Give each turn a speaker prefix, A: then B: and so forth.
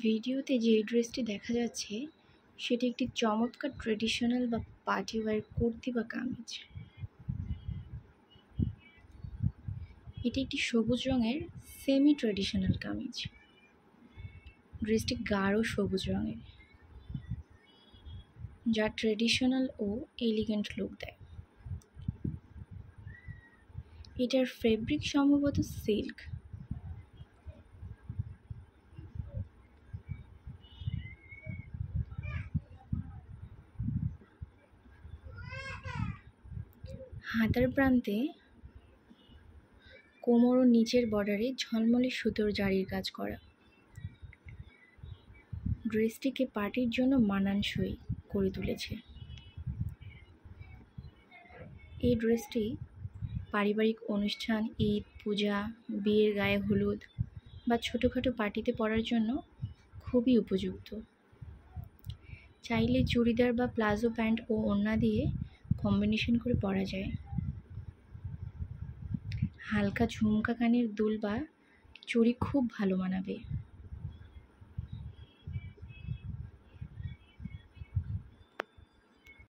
A: ভিডিওতে যে ড্রেসটি দেখা যাচ্ছে সেটি একটি চমৎকার ট্রেডিশনাল বা পার্টি ওয়্যার কুর্তি বা কামিজ। এটি একটি সবুজ রঙের সেমি ট্রেডিশনাল কামিজ। ড্রেসটি গাঢ় সবুজ রঙের, যা ট্রেডিশনাল ও এলিগেন্ট লুক দেয়। এটার ফেব্রিক সম্ভবত সিল্ক। হাতার প্রান্তে কোমর ও নিচের বর্ডারে ঝলমলে সুতোর জারির কাজ করা। ড্রেসটিকে পার্টির জন্য মানানসই করে তুলেছে। এই ড্রেসটি পারিবারিক অনুষ্ঠান, ঈদ, পূজা, বিয়ের গায়ে হলুদ বা ছোটোখাটো পার্টিতে পরার জন্য খুবই উপযুক্ত। চাইলে চুড়িদার বা প্লাজো প্যান্ট ও ওড়না দিয়ে কম্বিনেশন করে পরা যায়। হালকা ঝুমকা কানের দুল বা চুড়ি খুব ভালো মানাবে।